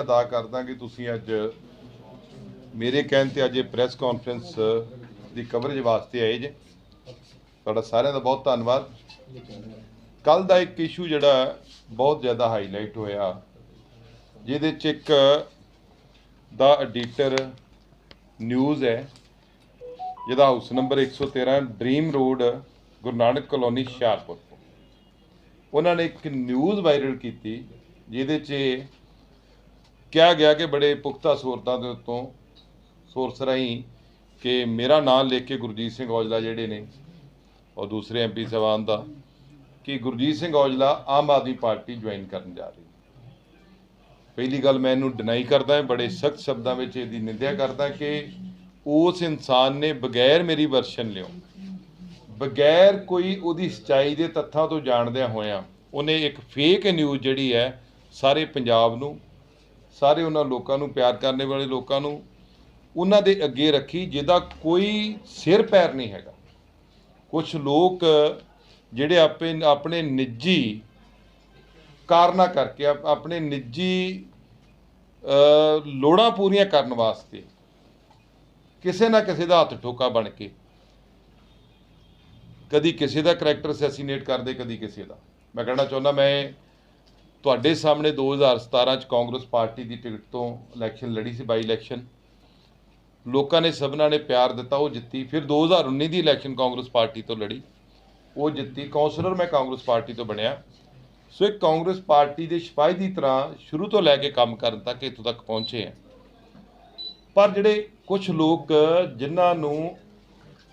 अदा करदा कि तुसीं अज मेरे कहण ते अज प्रैस कॉन्फ्रेंस की कवरेज वास्ते आए जे। तुहाडा सारिਆਂ ਦਾ बहुत धन्नवाद। कल का एक इशू जिहड़ा बहुत ज़्यादा हाईलाइट होया, जिहदे च एक द एडिटर न्यूज़ है जिहदा house number 113 dream road Guru Nanak colony Hoshiarpur तो उन्होंने एक न्यूज़ वायरल की जिहदे च कहा गया कि बड़े पुख्ता सूरतां दे उत्तों सोर्स राहीं कि मेरा नाम लिख के गुरजीत सिंह औजला जिहड़े ने और दूसरे MP साहबान का कि गुरजीत सिंह औजला आम आदमी पार्टी ज्वाइन करन जा रही। पहली गल मैं इनू डिनाई करदा, बड़े सख्त शब्दों में इसकी निंदा करदा कि उस इंसान ने बगैर मेरी वर्शन लियो, बगैर कोई उहदी सच्चाई के तत्थां तो जाणदियां होया उन्हें एक फेक न्यूज़ जिहड़ी है सारे पंजाब नूं, सारे उन्हां लोकां नूं, प्यार करने वाले लोकां नूं उन्हां दे अगे रखी जिहदा कोई सिर पैर नहीं हैगा। कुछ लोग जिहड़े अपने निजी कारणा करके अपने निजी लोड़ां पूरीआं करन वास्ते किसी ना किसी का हथ ठोका बन के कदी किसी का करैक्टर असैसीनेट करते, कदी किसी का। मैं कहना चाहुंदा, मैं तुहाडे सामने 2017 च कांग्रेस पार्टी की टिकट तो इलैक्शन लड़ी सी, बाई इलैक्शन लोगों ने सबना ने प्यार दिता, वो जित्ती। फिर 2019 की इलैक्शन कांग्रेस पार्टी तो लड़ी, वो जित्ती। कौंसलर मैं कांग्रेस पार्टी तो बनया। सो एक कांग्रेस पार्टी के सिपाही की तरह शुरू तो लैके काम करन तक इत्थों तक पहुँचे हैं। पर जिहड़े कुछ लोग जिन्होंने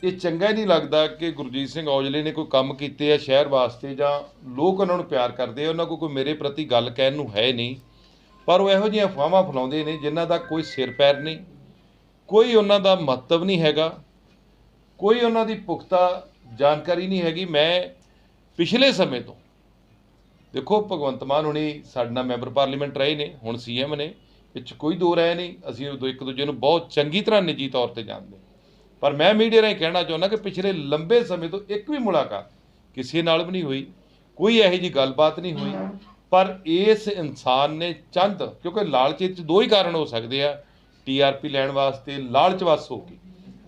ये चंगा नहीं लगता कि गुरजीत सिंह औजले ने कोई काम किए शहर वास्ते जां लोग उन्होंने प्यार करते हैं, उन्होंने कोई मेरे प्रति गल कहण नूं है नहीं, पर वो इहो जिहियां अफवाहां फैलाउंदे ने जिन्हां दा कोई सिर पैर नहीं, कोई उन्हां दा महत्व नहीं हैगा, कोई उन्हां दी पुख्ता जानकारी नहीं हैगी। मैं पिछले समय तो देखो भगवंत मान हुणी साडे नाल मैंबर पार्लीमेंट रहे ने, हुण CM ने, इस कोई दो राय नहीं। असीं एक दूजे नूं बहुत चंगी तरह निजी तौर पर जानते, पर मैं मीडिया राਹੀਂ कहना चाहुंदा कि पिछले लंबे समय तो एक भी मुलाकात किसी नाल भी नहीं हुई, कोई इहो जी गलबात नहीं हुई। पर इस इंसान ने चंद, क्योंकि लालच च दो ही कारण हो सकते हैं, TRP लैण वास्ते लालचवश हो के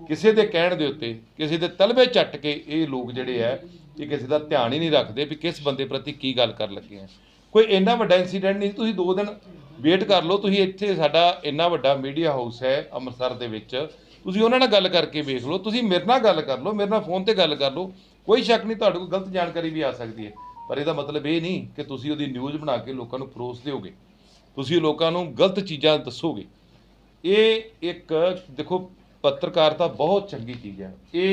किसी के कहण दे उत्ते किसी के तलबे झट के ये लोग जिहड़े है कि किसी का ध्यान ही नहीं रखते भी किस बंदे प्रति की गल कर लगे हैं। कोई इन्ना वड्डा इंसीडेंट नहीं, तुसीं 2 दिन वेट कर लो। तुसीं इत्थे साडा इन्ना वड्डा मीडिया हाउस है अमृतसर दे विच, तुसीं उन्हां नाल गल करके वेख लो, तुसीं मेरे नाल गल कर लो, मेरे नाल फोन ते गल कर लो, कोई शक नहीं तुहाडे कोल गलत जानकारी भी आ सकती है। पर इसदा मतलब ये नहीं कि तुसीं उहदी न्यूज़ बना के लोकां नूं परोस दिओगे, तुसीं लोकां नूं गलत चीज़ां दसोगे। ये एक देखो पत्रकारिता बहुत चंगी चीज़ है, ये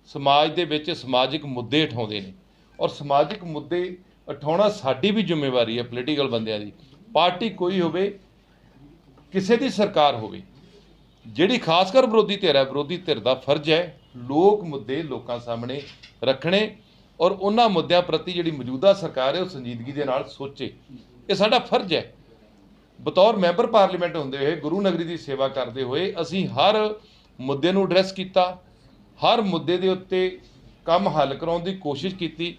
समाज दे विच समाजिक मुद्दे उठाउंदे ने, और समाजिक मुद्दे उठाउणा साडी भी जिम्मेवारी है पोलीटिकल बंदियां दी। पार्टी कोई होवे, किसी दी सरकार होवे, जिहड़ी खासकर विरोधी धिर है, विरोधी धिर दा फर्ज है लोक मुद्दे लोकां सामने रखने और उन्हां मुद्दिआं प्रति जिहड़ी मौजूदा सरकार है वो संजीदगी दे नाल सोचे। ये साडा फर्ज है। बतौर मैंबर पार्लीमेंट होंदे हुए, गुरु नगरी की सेवा करते हुए असीं हर मुद्दे नूं एड्रैस किया, हर मुद्दे के उत्ते काम हल कराउण दी कोशिश की।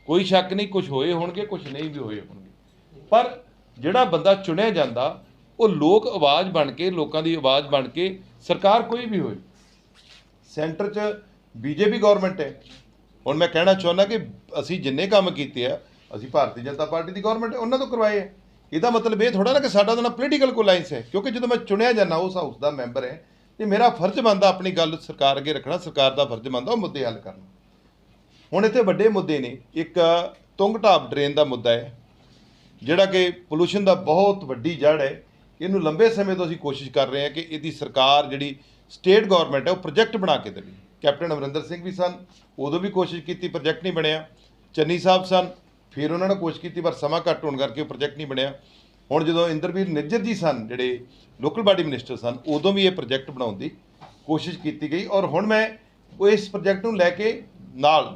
कोई शक नहीं, कुछ होए होणगे, कुछ नहीं भी होए होणगे, पर जिहड़ा बंदा चुनिया जांदा वो लोक आवाज़ बन के, लोकां दी आवाज़ बन के, सरकार कोई भी होए, सेंटर च BJP गौरमेंट है। हुण मैं कहना चाहुंदा कि असीं जिन्ने काम कीते आ असीं भारतीय जनता पार्टी की गौरमेंट है उन्हां तों करवाए है। ਇਹਦਾ मतलब ये थोड़ा ना कि साडा ना पोलीटिकल कोई लाइनस है, क्योंकि जो मैं चुनिया जाना उस हाउस का मैंबर है तो मेरा फर्ज बनता अपनी गल सरकार अगे रखना, सरकार का फर्ज बनता वो मुद्दे हल करना। हुण इत्थे वड्डे मुद्दे ने, एक तुंग ढाब ड्रेन का मुद्दा है जिहड़ा कि पोल्यूशन का बहुत वड्डी जड़ है। इनू लंबे समय तो असीं कोशिश कर रहे हैं कि इसकी सरकार जिहड़ी स्टेट गौरमेंट है वो प्रोजैक्ट बना के देवे। कैप्टन अमरिंदर सिंह भी सन, उदों भी कोशिश की, प्रोजैक्ट नहीं बनया। चन्नी साहब सन, फिर उन्होंने कोशिश की पर समा घट होने करके प्रोजैक्ट नहीं बनया। हुण जो इंद्रवीर निज्जर जी सन जिहड़े लोकल बाडी मिनिस्टर सन, उदों भी ये प्रोजैक्ट बनाउण दी कोशिश की गई। और हुण मैं इस प्रोजैक्ट नूं लैके नाल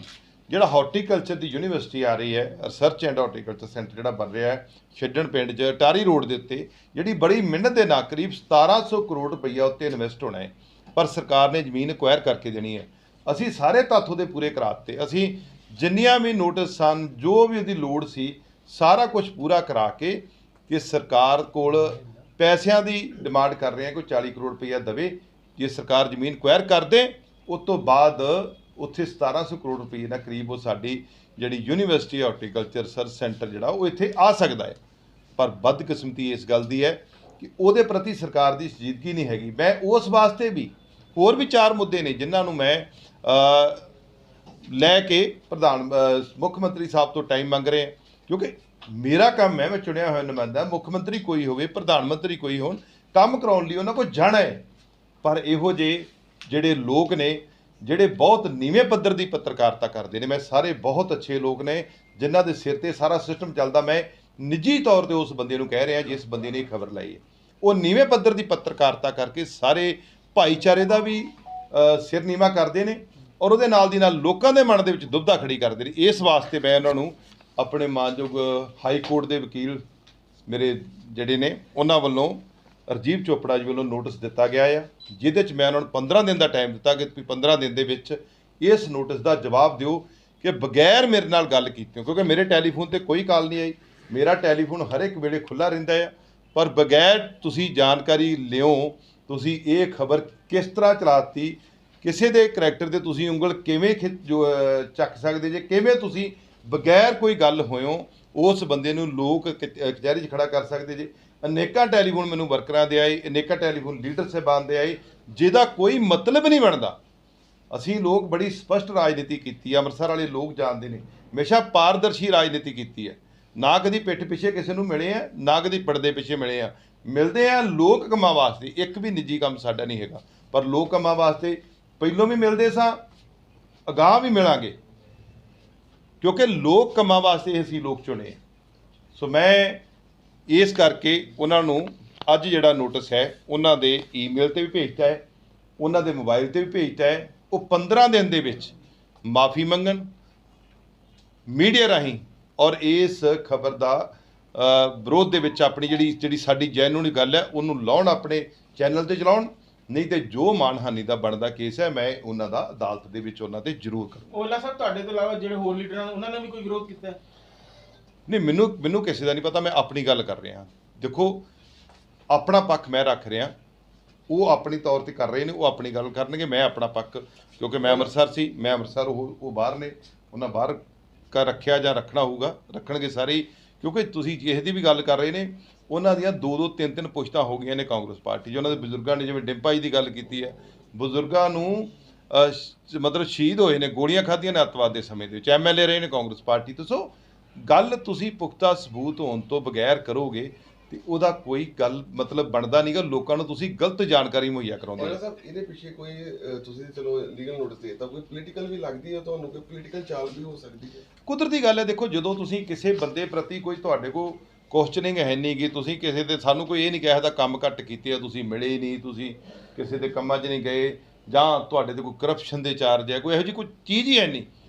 जिहड़ा हॉर्टीकल्चर की यूनीवर्सिटी आ रही है, रिसर्च एंड हॉर्टीकल्चर सेंटर जिहड़ा बन रहा है छड्डण पिंड च टारी रोड के उत्ते, जिहड़ी बड़ी मिहनत के नाल करीब 1700 करोड़ रुपया उत्ते इन्वेस्ट होना है, पर सरकार ने जमीन एक्वायर करके देनी है। असीं सारे तत्थ उहदे पूरे करा दित्ते, असीं जिन्नियां भी नोटिस सन, जो भी उहदी लोड़ सी, सारा कुछ पूरा करा के कि सरकार कोल ਪੈਸਿਆਂ ਦੀ ਡਿਮਾਂਡ ਕਰ ਰਹੇ ਆ, ਕੋਈ 40 ਕਰੋੜ ਰੁਪਈਆ ਦੇਵੇ। ਜੇ ਸਰਕਾਰ ਜ਼ਮੀਨ ਐਕਵਾਇਰ ਕਰ ਦੇ, ਉਸ ਤੋਂ ਬਾਅਦ ਉੱਥੇ 1700 ਕਰੋੜ ਰੁਪਏ ਦਾ ਕਰੀਬ ਉਹ ਸਾਡੀ ਜਿਹੜੀ ਯੂਨੀਵਰਸਿਟੀ ਹਾਰਟੀਕਲਚਰ ਰਿਸਰਚ ਸੈਂਟਰ ਜਿਹੜਾ ਉਹ ਇੱਥੇ ਆ ਸਕਦਾ ਹੈ। ਪਰ ਬਦਕਿਸਮਤੀ ਇਸ ਗੱਲ ਦੀ ਹੈ ਕਿ ਉਹਦੇ ਪ੍ਰਤੀ ਸਰਕਾਰ ਦੀ ਸੰਜੀਦਗੀ ਨਹੀਂ ਹੈਗੀ। ਮੈਂ ਉਸ ਵਾਸਤੇ ਵੀ ਹੋਰ ਵੀ 4 ਮੁੱਦੇ ਨੇ ਜਿਨ੍ਹਾਂ ਨੂੰ ਮੈਂ ਲੈ ਕੇ ਮੁੱਖ ਮੰਤਰੀ ਸਾਹਿਬ ਤੋਂ ਟਾਈਮ ਮੰਗ ਰਹੇ ਹਾਂ, ਕਿਉਂਕਿ ਮੇਰਾ ਕੰਮ ਹੈ, ਮੈਂ ਚੁਣਿਆ ਹੋਇਆ ਨੁਮਾਇੰਦਾ, ਮੁੱਖ ਮੰਤਰੀ ਕੋਈ ਹੋਵੇ, ਪ੍ਰਧਾਨ ਮੰਤਰੀ ਕੋਈ ਹੋਣ, ਕੰਮ ਕਰਾਉਣ ਲਈ ਉਹਨਾਂ ਕੋਲ ਜਾਣਾ ਹੈ। ਪਰ ਇਹੋ ਜਿਹੇ ਜਿਹੜੇ ਲੋਕ ਨੇ ਜਿਹੜੇ ਬਹੁਤ ਨੀਵੇਂ ਪੱਧਰ ਦੀ ਪੱਤਰਕਾਰਤਾ ਕਰਦੇ ਨੇ, ਮੈਂ ਸਾਰੇ ਬਹੁਤ ਅੱਛੇ ਲੋਕ ਨੇ ਜਿਨ੍ਹਾਂ ਦੇ ਸਿਰ ਤੇ ਸਾਰਾ ਸਿਸਟਮ ਚੱਲਦਾ, ਮੈਂ ਨਿੱਜੀ ਤੌਰ ਤੇ ਉਸ ਬੰਦੇ ਨੂੰ ਕਹਿ ਰਿਹਾ ਜਿਸ ਬੰਦੇ ਨੇ ਇਹ ਖਬਰ ਲਾਈ ਹੈ, ਉਹ ਨੀਵੇਂ ਪੱਧਰ ਦੀ ਪੱਤਰਕਾਰਤਾ ਕਰਕੇ ਸਾਰੇ ਭਾਈਚਾਰੇ ਦਾ ਵੀ ਸਿਰ ਨੀਵਾਂ ਕਰਦੇ ਨੇ ਔਰ ਉਹਦੇ ਨਾਲ ਦੀ ਨਾਲ ਲੋਕਾਂ ਦੇ ਮਨ ਦੇ ਵਿੱਚ ਦੁਬਦਾ ਖੜੀ ਕਰਦੇ ਨੇ। ਇਸ ਵਾਸਤੇ ਮੈਂ ਉਹਨਾਂ ਨੂੰ ਆਪਣੇ ਮਾਨਯੋਗ ਹਾਈ ਕੋਰਟ ਦੇ ਵਕੀਲ ਮੇਰੇ ਜਿਹੜੇ ਨੇ ਉਹਨਾਂ ਵੱਲੋਂ ਰਾਜੀਵ ਚੋਪੜਾ ਜੀ ਵੱਲੋਂ ਨੋਟਿਸ ਦਿੱਤਾ ਗਿਆ ਆ, ਜਿਹਦੇ 'ਚ ਮੈਂ ਉਹਨਾਂ ਨੂੰ 15 ਦਿਨ ਦਾ ਟਾਈਮ ਦਿੱਤਾ ਕਿ ਤੁਸੀਂ 15 ਦਿਨ ਦੇ ਵਿੱਚ ਇਸ ਨੋਟਿਸ ਦਾ ਜਵਾਬ ਦਿਓ ਕਿ ਬਗੈਰ ਮੇਰੇ ਨਾਲ ਗੱਲ ਕੀਤੇ, ਕਿਉਂਕਿ ਮੇਰੇ ਟੈਲੀਫੋਨ ਤੇ ਕੋਈ ਕਾਲ ਨਹੀਂ ਆਈ, ਮੇਰਾ ਟੈਲੀਫੋਨ ਹਰ ਇੱਕ ਵੇਲੇ ਖੁੱਲ੍ਹਾ ਰਹਿੰਦਾ ਆ, ਪਰ ਬਗੈਰ ਤੁਸੀਂ ਜਾਣਕਾਰੀ ਲਿਓ ਤੁਸੀਂ ਇਹ ਖਬਰ ਕਿਸ ਤਰ੍ਹਾਂ ਚਲਾਤੀ, ਕਿਸੇ ਦੇ ਕਰੈਕਟਰ ਤੇ ਤੁਸੀਂ ਉਂਗਲ ਕਿਵੇਂ ਚੱਕ ਸਕਦੇ ਜੇ, ਕਿਵੇਂ ਤੁਸੀਂ ਬਗੈਰ ਕੋਈ ਗੱਲ ਹੋਇਓ ਉਸ ਬੰਦੇ ਨੂੰ ਲੋਕ ਕਚਹਿਰੀ 'ਚ ਖੜਾ ਕਰ ਸਕਦੇ ਜੇ। ਅਨੇਕਾਂ ਟੈਲੀਫੋਨ ਮੈਨੂੰ ਵਰਕਰਾਂ ਦੇ ਆਏ, ਅਨੇਕਾਂ ਟੈਲੀਫੋਨ ਲੀਡਰ ਸਾਹਿਬਾਨ ਦੇ ਆਏ, ਜਿਹਦਾ ਕੋਈ ਮਤਲਬ ਨਹੀਂ ਬਣਦਾ। ਅਸੀਂ ਲੋਕ ਬੜੀ ਸਪਸ਼ਟ ਰਾਜਨੀਤੀ ਕੀਤੀ ਹੈ, ਅੰਮ੍ਰਿਤਸਰ ਵਾਲੇ ਲੋਕ ਜਾਣਦੇ ਨੇ, ਹਮੇਸ਼ਾ ਪਾਰਦਰਸ਼ੀ ਰਾਜਨੀਤੀ ਕੀਤੀ ਹੈ, ਨਾ ਕਦੀ ਪਿੱਠ ਪਿੱਛੇ ਕਿਸੇ ਨੂੰ ਮਿਲੇ ਆ, ਨਾ ਕਦੀ ਪਰਦੇ ਪਿੱਛੇ ਮਿਲੇ ਆ, ਮਿਲਦੇ ਆ ਲੋਕ ਕੰਮਾਂ ਵਾਸਤੇ। ਇੱਕ ਵੀ ਨਿੱਜੀ ਕੰਮ ਸਾਡਾ ਨਹੀਂ ਹੈਗਾ, ਪਰ ਲੋਕ ਕੰਮਾਂ ਵਾਸਤੇ ਪਹਿਲੋਂ ਵੀ ਮਿਲਦੇ ਸਾਂ, ਅਗਾਂਹ ਵੀ ਮਿਲਾਂਗੇ, ਕਿਉਂਕਿ ਲੋਕ ਕੰਮਾਂ ਵਾਸਤੇ ਅਸੀਂ ਲੋਕ ਚੁਣੇ। ਸੋ ਮੈਂ ਇਸ ਕਰਕੇ ਉਹਨਾਂ ਨੂੰ ਅੱਜ ਜਿਹੜਾ ਨੋਟਿਸ ਹੈ ਉਹਨਾਂ ਦੇ ਈਮੇਲ ਤੇ ਵੀ ਭੇਜਤਾ ਹੈ, ਉਹਨਾਂ ਦੇ ਮੋਬਾਈਲ ਤੇ ਵੀ ਭੇਜਤਾ ਹੈ। ਉਹ 15 ਦਿਨ ਦੇ ਵਿੱਚ ਮਾਫੀ ਮੰਗਣ ਮੀਡੀਆ ਰਾਹੀਂ ਔਰ ਇਸ ਖਬਰ ਦਾ ਵਿਰੋਧ ਦੇ ਵਿੱਚ ਆਪਣੀ ਜਿਹੜੀ ਸਾਡੀ ਜੈਨੂਨ ਗੱਲ ਹੈ ਉਹਨੂੰ ਲਾਉਣ, ਆਪਣੇ ਚੈਨਲ ਤੇ ਚਲਾਉਣ, ਨਹੀਂ ਤੇ ਜੋ ਮਾਨਹਾਨੀ ਦਾ ਬਣਦਾ ਕੇਸ ਹੈ ਮੈਂ ਉਹਨਾਂ ਦਾ ਅਦਾਲਤ ਦੇ ਵਿੱਚ ਉਹਨਾਂ ਤੇ ਜ਼ਰੂਰ ਕਰਾਂ। ਓਲਾ ਸਾਹਿਬ ਤੁਹਾਡੇ ਤੋਂ ਇਲਾਵਾ ਜਿਹੜੇ ਹੋਰ ਲੀਡਰਾਂ ਉਹਨਾਂ ਨੇ ਵੀ ਕੋਈ ਵਿਰੋਧ ਕੀਤਾ? ਨਹੀਂ, ਮੈਨੂੰ ਕਿਸੇ ਦਾ ਨਹੀਂ ਪਤਾ, ਮੈਂ ਆਪਣੀ ਗੱਲ ਕਰ ਰਿਹਾ। ਦੇਖੋ, ਆਪਣਾ ਪੱਖ ਮੈਂ ਰੱਖ ਰਿਹਾ, ਉਹ ਆਪਣੀ ਤੌਰ ਤੇ ਕਰ ਰਹੇ ਨੇ, ਉਹ ਆਪਣੀ ਗੱਲ ਕਰਨਗੇ, ਮੈਂ ਆਪਣਾ ਪੱਖ, ਕਿਉਂਕਿ ਮੈਂ ਅੰਮ੍ਰਿਤਸਰ ਸੀ, ਮੈਂ ਅੰਮ੍ਰਿਤਸਰ, ਉਹ ਬਾਹਰ ਨੇ, ਉਹਨਾਂ ਬਾਹਰ ਰੱਖਿਆ ਜਾਂ ਰੱਖਣਾ ਹੋਊਗਾ, ਰੱਖਣਗੇ ਸਾਰੇ ਹੀ, ਕਿਉਂਕਿ ਤੁਸੀਂ ਇਸ ਦੀ ਵੀ ਗੱਲ ਕਰ ਰਹੇ ਨੇ, ਉਹਨਾਂ ਦੀਆਂ 2-2 3-3 ਪੁਸ਼ਤਾਂ ਹੋ ਗਈਆਂ ਨੇ ਕਾਂਗਰਸ ਪਾਰਟੀ 'ਚ। ਉਹਨਾਂ ਦੇ ਬਜ਼ੁਰਗਾਂ ਨੇ, ਜਿਵੇਂ ਡਿੰਪਾ ਜੀ ਦੀ ਗੱਲ ਕੀਤੀ ਹੈ, ਬਜ਼ੁਰਗਾਂ ਨੂੰ ਮਤਲਬ ਸ਼ਹੀਦ ਹੋਏ ਨੇ, ਗੋਲੀਆਂ ਖਾਧੀਆਂ ਨੇ ਅੱਤਵਾਦ ਦੇ ਸਮੇਂ ਦੇ ਵਿੱਚ, MLA ਰਹੇ ਨੇ ਕਾਂਗਰਸ ਪਾਰਟੀ ਤੋਂ। ਸੋ ਗੱਲ ਤੁਸੀਂ ਪੁਖਤਾ ਸਬੂਤ ਹੋਣ ਤੋਂ ਬਗੈਰ ਕਰੋਗੇ ਤੇ ਉਹਦਾ ਕੋਈ ਗੱਲ ਮਤਲਬ ਬਣਦਾ ਨਹੀਂਗਾ, ਲੋਕਾਂ ਨੂੰ ਤੁਸੀਂ ਗਲਤ ਜਾਣਕਾਰੀ ਮੁਹੱਈਆ ਕਰਾਉਂਦੇ ਹੋ। ਸਾਹਿਬ, ਇਹਦੇ ਪਿੱਛੇ ਕੋਈ ਤੁਸੀਂ ਚਲੋ ਲੀਗਲ ਨੋਟਿਸ ਦੇਤਾ, ਕੋਈ ਪੋਲੀਟੀਕਲ ਵੀ ਲੱਗਦੀ ਹੈ ਤੁਹਾਨੂੰ, ਕੋਈ ਪੋਲੀਟੀਕਲ ਚਾਲ ਵੀ ਹੋ ਸਕਦੀ ਹੈ? ਕੁਦਰਤੀ ਗੱਲ ਹੈ। ਦੇਖੋ, ਜਦੋਂ ਤੁਸੀਂ ਕਿਸੇ ਬੰਦੇ ਪ੍ਰਤੀ ਕੋਈ ਤੁਹਾਡੇ ਕੋਲ ਕੁਐਸਚਨਿੰਗ ਹੈ ਨਹੀਂ ਗੀ, ਤੁਸੀਂ ਕਿਸੇ ਦੇ, ਸਾਨੂੰ ਕੋਈ ਇਹ ਨਹੀਂ ਕਿਹਾ ਕੰਮ ਘੱਟ ਕੀਤੇ ਆ, ਤੁਸੀਂ ਮਿਲੇ ਨਹੀਂ, ਤੁਸੀਂ ਕਿਸੇ ਦੇ ਕੰਮਾਂ 'ਚ ਨਹੀਂ ਗਏ, ਜਾਂ ਤੁਹਾਡੇ ਤੇ ਕੋਈ ਕਰਪਸ਼ਨ ਦੇ ਚਾਰਜ ਹੈ, ਕੋਈ ਇਹੋ ਜਿਹੀ ਕੋਈ ਚੀਜ਼ ਹੀ ਹੈ ਨਹੀਂ,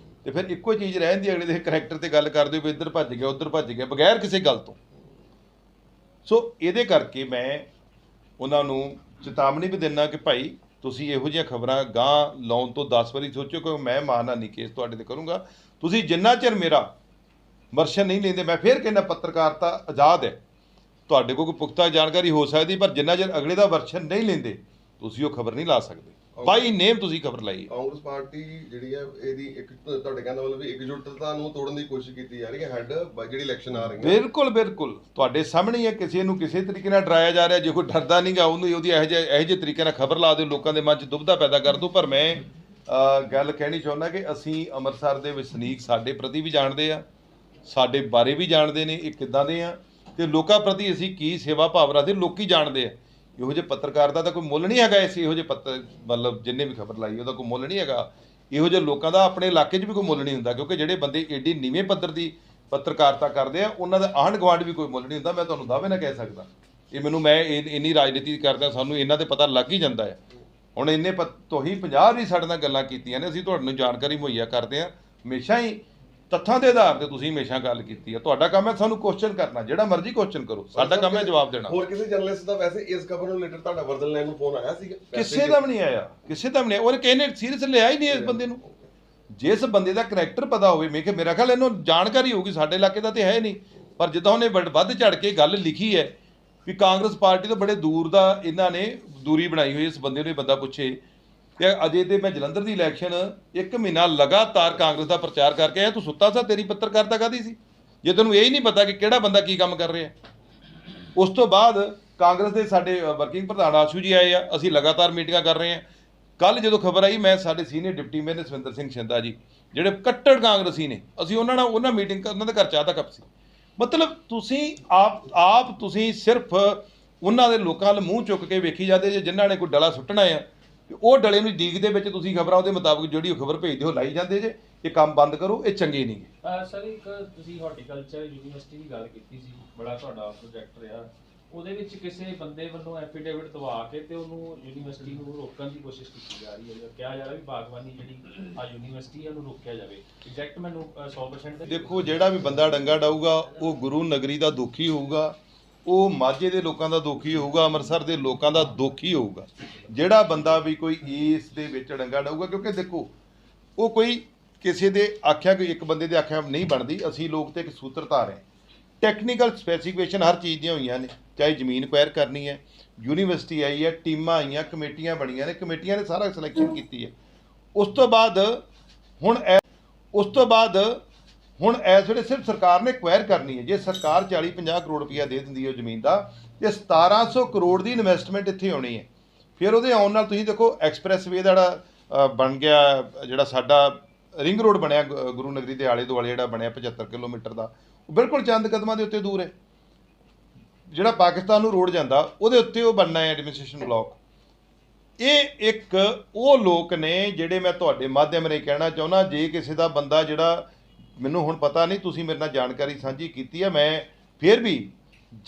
ਤੇ ਫਿਰ ਇੱਕੋ ਚੀਜ਼ ਰਹਿੰਦੀ ਅਗਲੇ ਦੇ ਕਰੈਕਟਰ ਤੇ ਗੱਲ ਕਰਦੇ ਹੋ ਵੀ ਇੱਧਰ ਭੱਜ ਗਿਆ ਉੱਧਰ ਭੱਜ ਗਿਆ ਬਗੈਰ ਕਿਸੇ ਗੱਲ ਤੋਂ। ਸੋ ਇਹਦੇ ਕਰਕੇ ਮੈਂ ਉਹਨਾਂ ਨੂੰ ਚੇਤਾਵਨੀ ਵੀ ਦਿੰਦਾ ਕਿ ਭਾਈ ਤੁਸੀਂ ਇਹੋ ਜਿਹੀਆਂ ਖਬਰਾਂ ਗਾਂਹ ਲਾਉਣ ਤੋਂ 10 ਵਾਰੀ ਸੋਚੋ ਕਿ ਮੈਂ ਮਾਨਹਾਨੀ ਕੇਸ ਤੁਹਾਡੇ ਤੇ ਕਰੂੰਗਾ। ਤੁਸੀਂ ਜਿੰਨਾ ਚਿਰ ਮੇਰਾ ਵਰਸ਼ਨ ਨਹੀਂ ਲੈਂਦੇ, ਮੈਂ ਫਿਰ ਕਹਿੰਦਾ ਪੱਤਰਕਾਰਤਾ ਆਜ਼ਾਦ ਹੈ, ਤੁਹਾਡੇ ਕੋਲ ਕੋਈ ਪੁਖਤਾ ਜਾਣਕਾਰੀ ਹੋ ਸਕਦੀ, ਪਰ ਜਿੰਨਾ ਚਿਰ ਅਗਲੇ ਦਾ ਵਰਸ਼ਨ ਨਹੀਂ ਲੈਂਦੇ ਤੁਸੀਂ ਉਹ ਖਬਰ ਨਹੀਂ ਲਾ ਸਕਦੇ। ਬਾਈ ਨੇਮ ਤੁਸੀਂ ਖਬਰ ਲਾਈ। ਕਾਂਗਰਸ ਪਾਰਟੀ ਜਿਹੜੀ ਹੈ ਇਹਦੀ ਇੱਕ ਤੁਹਾਡੇ ਕਹਿੰਦਾ ਮਤਲਬ ਵੀ ਇਕਜੁੱਟਤਾ ਨੂੰ ਤੋੜਨ ਦੀ ਕੋਸ਼ਿਸ਼ ਕੀਤੀ ਜਾ ਰਹੀ ਹੈ ਹੈਡ ਜਿਹੜੀ ਇਲੈਕਸ਼ਨ ਆ ਰਹੀ ਹੈ। ਬਿਲਕੁਲ ਤੁਹਾਡੇ ਸਾਹਮਣੇ ਹੀ ਹੈ, ਕਿਸੇ ਨੂੰ ਕਿਸੇ ਤਰੀਕੇ ਨਾਲ ਡਰਾਇਆ ਜਾ ਰਿਹਾ। ਜੇ ਕੋਈ ਡਰਦਾ ਨਹੀਂਗਾ ਉਹਨੂੰ ਉਹਦੀ ਇਹੋ ਜਿਹੇ ਤਰੀਕੇ ਨਾਲ ਖਬਰ ਲਾ ਦਿਓ, ਲੋਕਾਂ ਦੇ ਮਨ 'ਚ ਦੁਬਦਾ ਪੈਦਾ ਕਰ ਦਿਓ। ਪਰ ਮੈਂ ਗੱਲ ਕਹਿਣੀ ਚਾਹੁੰਦਾ ਕਿ ਅਸੀਂ ਅੰਮ੍ਰਿਤਸਰ ਦੇ ਵਸਨੀਕ ਸਾਡੇ ਪ੍ਰਤੀ ਵੀ ਜਾਣਦੇ ਆ, ਸਾਡੇ ਬਾਰੇ ਵੀ ਜਾਣਦੇ ਨੇ, ਇਹ ਕਿੱਦਾਂ ਦੇ ਆ ਤੇ ਲੋਕਾਂ ਪ੍ਰਤੀ ਅਸੀਂ ਕੀ ਸੇਵਾ ਭਾਵ ਰੱਖਦੇ ਲੋਕੀ ਜਾਣਦੇ ਆ। ਇਹੋ ਜਿਹੇ ਪੱਤਰਕਾਰਤਾ ਦਾ ਕੋਈ ਮੁੱਲ ਨਹੀਂ ਹੈਗਾ, ਇਸ ਇਹੋ ਜਿਹੇ ਮਤਲਬ ਜਿੰਨੇ ਵੀ ਖਬਰ ਲਾਈ ਉਹਦਾ ਕੋਈ ਮੁੱਲ ਨਹੀਂ ਹੈਗਾ। ਇਹੋ ਜਿਹੇ ਲੋਕਾਂ ਦਾ ਆਪਣੇ ਇਲਾਕੇ 'ਚ ਵੀ ਕੋਈ ਮੁੱਲ ਨਹੀਂ ਹੁੰਦਾ, ਕਿਉਂਕਿ ਜਿਹੜੇ ਬੰਦੇ ਏਡੀ ਨੀਵੇਂ ਪੱਧਰ ਦੀ ਪੱਤਰਕਾਰਤਾ ਕਰਦੇ ਆ ਉਹਨਾਂ ਦਾ ਆਂਢ ਗੁਆਂਢ ਵੀ ਕੋਈ ਮੁੱਲ ਨਹੀਂ ਹੁੰਦਾ। ਮੈਂ ਤੁਹਾਨੂੰ ਦਾਅਵੇ ਨਾਲ ਕਹਿ ਸਕਦਾ, ਮੈਂ ਇੰਨੀ ਰਾਜਨੀਤੀ ਕਰਦਾ, ਸਾਨੂੰ ਇਹਨਾਂ ਦੇ ਪਤਾ ਲੱਗ ਹੀ ਜਾਂਦਾ ਹੈ। ਹੁਣ ਇੰਨੇ ਤੁਸੀਂ 50 ਵੀ ਸਾਡੇ ਨਾਲ ਗੱਲਾਂ ਕੀਤੀਆਂ ਨੇ, ਅਸੀਂ ਤੁਹਾਨੂੰ ਜਾਣਕਾਰੀ ਮੁਹੱਈਆ ਕਰਦੇ ਹਾਂ, ਹਮੇਸ਼ਾ ਹੀ ਤੱਥਾਂ ਦੇ ਆਧਾਰ ਤੇ ਤੁਸੀਂ ਹਮੇਸ਼ਾ ਗੱਲ ਕੀਤੀ ਹੈ। ਤੁਹਾਡਾ ਕੰਮ ਹੈ ਸਾਨੂੰ ਕੁਐਸਚਨ ਕਰਨਾ, ਜਿਹੜਾ ਮਰਜ਼ੀ ਕੁਐਸਚਨ ਕਰੋ, ਸਾਡਾ ਕੰਮ ਹੈ ਜਵਾਬ ਦੇਣਾ। ਹੋਰ ਕਿਸੇ ਜਰਨਲਿਸਟ ਦਾ ਵੈਸੇ ਇਸ ਖਬਰ ਨੂੰ ਰਿਲੇਟਡ ਤੁਹਾਡਾ ਵਰਦਨ ਲੈਣ ਨੂੰ ਫੋਨ ਆਇਆ ਸੀਗਾ? ਕਿਸੇ ਦਾ ਵੀ ਨਹੀਂ ਆਇਆ, ਕਿਸੇ ਦਾ ਵੀ ਨਹੀਂ। ਉਹਨੇ ਕਿਸੇ ਨੇ ਸੀਰੀਅਸ ਲਿਆ ਹੀ ਨਹੀਂ ਇਸ ਬੰਦੇ ਨੂੰ। ਜਿਸ ਬੰਦੇ ਦਾ ਕਰੈਕਟਰ ਪਤਾ ਹੋਵੇ, ਮੇਰਾ ਖਿਆਲ ਇਹਨੂੰ ਜਾਣਕਾਰੀ ਹੋਊਗੀ, ਸਾਡੇ ਇਲਾਕੇ ਦਾ ਤੇ ਹੈ ਨਹੀਂ, ਪਰ ਜਿੱਦਾਂ ਉਹਨੇ ਵੱਧ ਝੜ ਕੇ ਗੱਲ ਲਿਖੀ ਹੈ ਵੀ ਕਾਂਗਰਸ ਪਾਰਟੀ ਤੋਂ ਬੜੇ ਦੂਰ ਦਾ ਇਹਨਾਂ ਨੇ ਦੂਰੀ ਬਣਾਈ ਹੋਈ। ਇਸ ਬੰਦੇ ਨੂੰ ਇਹ ਬੰਦਾ ਪੁੱਛੇ ਕਿ ਅਜੇ ਤੇ ਮੈਂ ਜਲੰਧਰ ਦੀ ਇਲੈਕਸ਼ਨ 1 ਮਹੀਨਾ ਲਗਾਤਾਰ ਕਾਂਗਰਸ ਦਾ ਪ੍ਰਚਾਰ ਕਰਕੇ ਆਇਆ, ਤੂੰ ਸੁੱਤਾ ਸਾ? ਤੇਰੀ ਪੱਤਰਕਾਰਤਾ ਕਾਹਦੀ ਸੀ ਜੇ ਤੈਨੂੰ ਇਹ ਹੀ ਨਹੀਂ ਪਤਾ ਕਿ ਕਿਹੜਾ ਬੰਦਾ ਕੀ ਕੰਮ ਕਰ ਰਿਹਾ? ਉਸ ਤੋਂ ਬਾਅਦ ਕਾਂਗਰਸ ਦੇ ਸਾਡੇ ਵਰਕਿੰਗ ਪ੍ਰਧਾਨ ਆਸ਼ੂ ਜੀ ਆਏ ਆ, ਅਸੀਂ ਲਗਾਤਾਰ ਮੀਟਿੰਗਾਂ ਕਰ ਰਹੇ ਹਾਂ। ਕੱਲ ਜਦੋਂ ਖਬਰ ਆਈ, ਮੈਂ ਸਾਡੇ senior deputy mayor Savinder Singh Shinda ਜੀ ਜਿਹੜੇ ਕੱਟੜ ਕਾਂਗਰਸੀ ਨੇ, ਅਸੀਂ ਉਹਨਾਂ ਮੀਟਿੰਗ ਉਹਨਾਂ ਦੇ ਘਰ ਚਾਹ ਦਾ ਕੱਪ ਸੀ। ਮਤਲਬ ਤੁਸੀਂ ਤੁਸੀਂ ਸਿਰਫ ਉਹਨਾਂ ਦੇ ਲੋਕਾਂ ਵੱਲ ਮੂੰਹ ਚੁੱਕ ਕੇ ਵੇਖੀ ਜਾਂਦੇ ਜੇ ਜਿਨ੍ਹਾਂ ਨੇ ਕੋਈ ਡਲਾ ਸੁੱਟਣਾ ਆ, ਤੇ ਉਹ ਡਲੇ ਨੂੰ ਡੀਕ ਦੇ ਵਿੱਚ ਤੁਸੀਂ ਖਬਰਾਂ ਉਹਦੇ ਮੁਤਾਬਕ ਜਿਹੜੀ ਉਹ ਖਬਰ ਭੇਜਦੇ ਹੋ ਲਾਈ ਜਾਂਦੇ ਜੇ। ਇਹ ਕੰਮ ਬੰਦ ਕਰੋ, ਇਹ ਚੰਗੇ ਨਹੀਂ ਗੇ। ਸਰ ਇੱਕ ਤੁਸੀਂ ਹਾਰਟੀਕਲਚਰ ਯੂਨੀਵਰਸਿਟੀ ਦੀ ਗੱਲ ਕੀਤੀ ਸੀ, ਬੜਾ ਤੁਹਾਡਾ ਪ੍ਰੋਜੈਕਟ ਰਿਹਾ, ਉਹਦੇ ਵਿੱਚ ਕਿਸੇ ਬੰਦੇ ਵੱਲੋਂ ਐਫੀਡੇਵਿਟ ਦਵਾ ਕੇ ਤੇ ਉਹਨੂੰ ਯੂਨੀਵਰਸਿਟੀ ਨੂੰ ਰੋਕਣ ਦੀ ਕੋਸ਼ਿਸ਼ ਕੀਤੀ ਜਾ ਰਹੀ ਹੈ। ਕਿਹਾ ਜਾ ਰਿਹਾ ਵੀ ਬਾਗਬਾਨੀ ਜਿਹੜੀ ਆ ਯੂਨੀਵਰਸਿਟੀ ਉਹਨੂੰ ਰੋਕਿਆ ਜਾਵੇ। ਐਗਜ਼ੈਕਟ ਮੈਨੂੰ 100% ਦੇਖੋ, ਜਿਹੜਾ ਵੀ ਬੰਦਾ ਡੰਗਾ ਡਾਊਗਾ ਉਹ ਗੁਰੂ ਨਗਰੀ ਦਾ ਦੁਖੀ ਹੋਊਗਾ, ਉਹ ਮਾਝੇ ਦੇ ਲੋਕਾਂ ਦਾ ਦੁਖੀ ਹੋਊਗਾ, ਅੰਮ੍ਰਿਤਸਰ ਦੇ ਲੋਕਾਂ ਦਾ ਦੁਖੀ ਹੋਊਗਾ। ਜਿਹੜਾ ਬੰਦਾ ਵੀ ਕੋਈ ਇਸ ਦੇ ਵਿੱਚ ਡੰਗਾ ਡਾਊਗਾ, ਕਿਉਂਕਿ ਦੇਖੋ ਉਹ ਕੋਈ ਕਿਸੇ ਦੇ ਆਖਿਆ, ਕੋਈ ਇੱਕ ਬੰਦੇ ਦੇ ਆਖਿਆ ਨਹੀਂ ਬਣਦੀ। ਅਸੀਂ ਲੋਕ ਤੇ ਇੱਕ ਸੂਤਰਧਾਰ ਹੈ। ਟੈਕਨੀਕਲ ਸਪੈਸੀਫਿਕੇਸ਼ਨ ਹਰ ਚੀਜ਼ ਦੀਆਂ ਹੋਈਆਂ ਨੇ, ਚਾਹੇ ਜ਼ਮੀਨ ਅਕਵਾਇਰ ਕਰਨੀ ਹੈ, ਯੂਨੀਵਰਸਿਟੀ ਆਈ ਹੈ, ਟੀਮਾਂ ਆਈਆਂ, ਕਮੇਟੀਆਂ ਬਣੀਆਂ ਨੇ, ਕਮੇਟੀਆਂ ਨੇ ਸਾਰਾ ਸਿਲੈਕਸ਼ਨ ਕੀਤੀ ਹੈ। ਉਸ ਤੋਂ ਬਾਅਦ ਹੁਣ ਇਸ ਵੇਲੇ ਸਿਰਫ ਸਰਕਾਰ ਨੇ ਅਕਵਾਇਰ ਕਰਨੀ ਹੈ। ਜੇ ਸਰਕਾਰ 40-50 ਕਰੋੜ ਰੁਪਈਆ ਦੇ ਦਿੰਦੀ ਹੈ ਜ਼ਮੀਨ ਦਾ, ਤੇ 1700 ਕਰੋੜ ਦੀ ਇਨਵੈਸਟਮੈਂਟ ਇੱਥੇ ਆਉਣੀ ਹੈ। ਫਿਰ ਉਹਦੇ ਆਉਣ ਨਾਲ ਤੁਸੀਂ ਦੇਖੋ ਐਕਸਪ੍ਰੈਸਵੇ ਦਾ ਜਿਹੜਾ ਬਣ ਗਿਆ, ਜਿਹੜਾ ਸਾਡਾ ਰਿੰਗ ਰੋਡ ਬਣਿਆ ਗੁਰੂ ਨਗਰੀ ਦੇ ਆਲੇ ਦੁਆਲੇ ਜਿਹੜਾ ਬਣਿਆ 75 ਕਿਲੋਮੀਟਰ ਦਾ, ਉਹ ਬਿਲਕੁਲ ਚੰਦ ਕਦਮਾਂ ਦੇ ਉੱਤੇ ਦੂਰ ਹੈ। ਜਿਹੜਾ ਪਾਕਿਸਤਾਨ ਨੂੰ ਰੋਡ ਜਾਂਦਾ ਉਹਦੇ ਉੱਤੇ ਉਹ ਬਣਨਾ ਹੈ ਐਡਮਿਨਿਸਟ੍ਰੇਸ਼ਨ ਬਲਾਕ। ਇਹ ਇੱਕ ਉਹ ਲੋਕ ਨੇ ਜਿਹੜੇ ਮੈਂ ਤੁਹਾਡੇ ਮਾਧਿਅਮ ਰਾਹੀਂ ਕਹਿਣਾ ਚਾਹੁੰਦਾ, ਜੇ ਕਿਸੇ ਦਾ ਬੰਦਾ ਜਿਹੜਾ, ਮੈਨੂੰ ਹੁਣ ਪਤਾ ਨਹੀਂ, ਤੁਸੀਂ ਮੇਰੇ ਨਾਲ ਜਾਣਕਾਰੀ ਸਾਂਝੀ ਕੀਤੀ ਹੈ, ਮੈਂ ਫਿਰ ਵੀ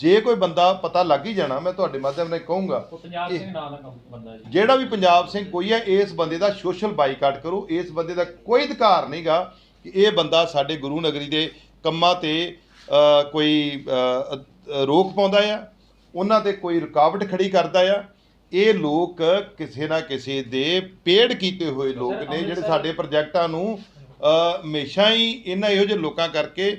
ਜੇ ਕੋਈ ਬੰਦਾ ਪਤਾ ਲੱਗ ਹੀ ਜਾਣਾ, ਮੈਂ ਤੁਹਾਡੇ ਮਾਧਿਅਮ ਰਾਹੀਂ ਕਹੂੰਗਾ, ਪੰਜਾਬ ਸਿੰਘ ਨਾਂ ਦਾ ਬੰਦਾ ਜੀ, ਜਿਹੜਾ ਵੀ ਪੰਜਾਬ ਸਿੰਘ ਕੋਈ ਹੈ, ਇਸ ਬੰਦੇ ਦਾ ਸੋਸ਼ਲ ਬਾਈਕਾਟ ਕਰੋ। ਇਸ ਬੰਦੇ ਦਾ ਕੋਈ ਅਧਿਕਾਰ ਨਹੀਂਗਾ ਕਿ ਇਹ ਬੰਦਾ ਸਾਡੇ ਗੁਰੂ ਨਗਰੀ ਦੇ ਕੰਮਾਂ ਤੇ ਕੋਈ ਰੋਕ ਪਾਉਂਦਾ ਆ, ਉਹਨਾਂ ਤੇ ਕੋਈ ਰੁਕਾਵਟ ਖੜੀ ਕਰਦਾ ਆ। ਇਹ ਲੋਕ ਕਿਸੇ ਨਾ ਕਿਸੇ ਦੇ ਪੇੜ ਕੀਤੇ ਹੋਏ ਲੋਕ ਨੇ, ਜਿਹੜੇ ਸਾਡੇ ਪ੍ਰੋਜੈਕਟਾਂ ਨੂੰ ਹਮੇਸ਼ਾ ਹੀ ਇਹਨਾਂ ਇਹੋ ਜਿਹੇ ਲੋਕਾਂ ਕਰਕੇ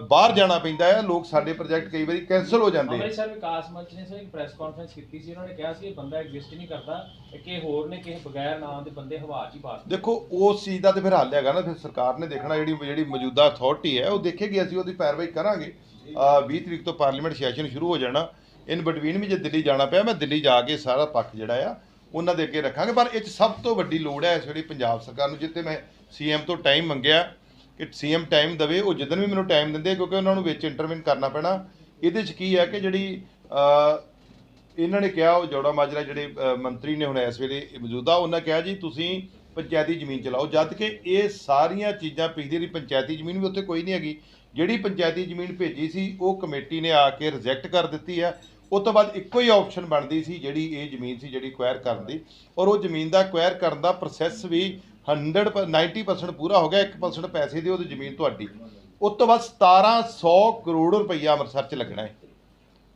ਬਾਹਰ ਜਾਣਾ ਪੈਂਦਾ ਹੈ। ਲੋਕ ਸਾਡੇ ਪ੍ਰੋਜੈਕਟ ਕਈ ਵਾਰੀ ਕੈਂਸਲ ਹੋ ਜਾਂਦੇ ਆ। ਅੰਮ੍ਰਿਤਸਰ ਵਿਕਾਸ ਮੰਚ ਨੇ ਸਰ ਇੱਕ ਪ੍ਰੈਸ ਕਾਨਫਰੰਸ ਕੀਤੀ ਸੀ, ਉਹਨਾਂ ਨੇ ਕਿਹਾ ਸੀ ਇਹ ਬੰਦਾ ਐਗਜ਼ਿਸਟ ਨਹੀਂ ਕਰਦਾ, ਕਿ ਹੋਰ ਨੇ ਕਿਸੇ ਬਗੈਰ ਨਾਂ ਦੇ ਬੰਦੇ ਹਵਾ 'ਚ ਹੀ ਪਾਸ। ਦੇਖੋ ਉਸ ਚੀਜ਼ ਦਾ ਤੇ ਫਿਰ ਹੱਲ ਹੈਗਾ ਨਾ, ਫਿਰ ਸਰਕਾਰ ਨੇ ਦੇਖਣਾ, ਜਿਹੜੀ ਮੌਜੂਦਾ ਅਥਾਰਟੀ ਹੈ ਉਹ ਦੇਖੇਗੀ, ਅਸੀਂ ਉਹਦੀ ਪੈਰਵਾਈ ਕਰਾਂਗੇ। 20 ਤਰੀਕ ਤੋਂ ਪਾਰਲੀਮੈਂਟ ਸੈਸ਼ਨ ਸ਼ੁਰੂ ਹੋ ਜਾਣਾ। ਇਨ ਬਿਟਵੀਨ ਵੀ ਜੇ ਦਿੱਲੀ ਜਾਣਾ ਪਿਆ, ਮੈਂ ਦਿੱਲੀ ਜਾ ਕੇ ਸਾਰਾ ਪੱਖ ਜਿਹੜਾ ਆ ਉਹਨਾਂ ਦੇ ਅੱਗੇ ਰੱਖਾਂਗੇ। ਪਰ ਇਹ 'ਚ ਸਭ ਤੋਂ ਵੱਡੀ ਲੋੜ ਹੈ ਇਸ ਵੇਲੇ ਪੰਜਾਬ ਸਰਕਾਰ ਨੂੰ, ਜਿੱਥੇ ਮੈਂ ਸੀਐਮ ਤੋਂ ਟਾਈਮ ਮੰਗਿਆ ਕਿ ਸੀਐਮ ਟਾਈਮ ਦੇਵੇ, ਉਹ ਜਿੱਦਣ ਵੀ ਮੈਨੂੰ ਟਾਈਮ ਦਿੰਦੇ, ਕਿਉਂਕਿ ਉਹਨਾਂ ਨੂੰ ਵਿੱਚ ਇੰਟਰਵੈਨ ਕਰਨਾ ਪੈਣਾ। ਇਹਦੇ 'ਚ ਕੀ ਹੈ ਕਿ ਜਿਹੜੀ ਇਹਨਾਂ ਨੇ ਕਿਹਾ, ਉਹ ਜੋੜਾ ਮਾਜਰਾ ਜਿਹੜੇ ਮੰਤਰੀ ਨੇ ਹੁਣ ਇਸ ਵੇਲੇ ਮੌਜੂਦਾ, ਉਹਨਾਂ ਕਿਹਾ ਜੀ ਤੁਸੀਂ ਪੰਚਾਇਤੀ ਜ਼ਮੀਨ ਚਲਾਓ, ਜਦ ਕਿ ਇਹ ਸਾਰੀਆਂ ਚੀਜ਼ਾਂ ਪਿਛਲੀ ਦੀ ਪੰਚਾਇਤੀ ਜ਼ਮੀਨ ਵੀ ਉੱਥੇ ਕੋਈ ਨਹੀਂ ਹੈਗੀ। ਜਿਹੜੀ ਪੰਚਾਇਤੀ ਜ਼ਮੀਨ ਭੇਜੀ ਸੀ ਉਹ ਕਮੇਟੀ ਨੇ ਆ ਕੇ ਰਿਜੈਕਟ ਕਰ ਦਿੱਤੀ ਹੈ। ਉਸ ਤੋਂ ਬਾਅਦ ਇੱਕੋ ਹੀ ਆਪਸ਼ਨ ਬਣਦੀ ਸੀ ਜਿਹੜੀ ਇਹ ਜ਼ਮੀਨ ਸੀ ਜਿਹੜੀ ਅਕਵਾਇਰ ਕਰਨ ਦੀ, ਔਰ ਉਹ ਜ਼ਮੀਨ ਦਾ ਅਕਵਾਇਰ ਕਰਨ ਦਾ ਪ੍ਰੋਸੈਸ ਵੀ 90% ਪੂਰਾ ਹੋ ਗਿਆ। 1% ਪੈਸੇ ਦੇ ਉਹਦੀ ਜ਼ਮੀਨ ਤੁਹਾਡੀ। ਉਸ ਤੋਂ ਬਾਅਦ 1700 ਕਰੋੜ ਰੁਪਈਆ ਅੰਮ੍ਰਿਤਸਰ 'ਚ ਲੱਗਣਾ ਹੈ।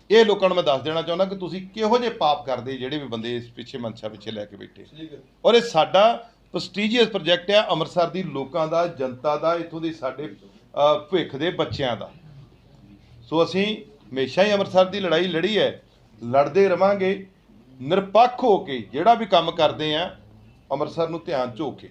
ਇਹ ਲੋਕਾਂ ਨੂੰ ਮੈਂ ਦੱਸ ਦੇਣਾ ਚਾਹੁੰਦਾ ਕਿ ਤੁਸੀਂ ਕਿਹੋ ਜਿਹੇ ਪਾਪ ਕਰਦੇ ਜਿਹੜੇ ਵੀ ਬੰਦੇ ਇਸ ਪਿੱਛੇ ਮਨਸ਼ਾ ਪਿੱਛੇ ਲੈ ਕੇ ਬੈਠੇ। ਔਰ ਇਹ ਸਾਡਾ ਪ੍ਰੈਸਟੀਜੀਅਸ ਪ੍ਰੋਜੈਕਟ ਹੈ, ਅੰਮ੍ਰਿਤਸਰ ਦੀ ਲੋਕਾਂ ਦਾ, ਜਨਤਾ ਦਾ, ਇੱਥੋਂ ਦੇ ਸਾਡੇ ਭਵਿੱਖ ਦੇ ਬੱਚਿਆਂ ਦਾ। ਸੋ ਅਸੀਂ ਹਮੇਸ਼ਾ ਹੀ ਅੰਮ੍ਰਿਤਸਰ ਦੀ ਲੜਾਈ ਲੜੀ ਹੈ, ਲੜਦੇ ਰਵਾਂਗੇ, ਨਿਰਪੱਖ ਹੋ ਕੇ ਜਿਹੜਾ ਵੀ ਕੰਮ ਕਰਦੇ ਆ ਅੰਮ੍ਰਿਤਸਰ ਨੂੰ ਧਿਆਨ ਝੋਕ ਕੇ।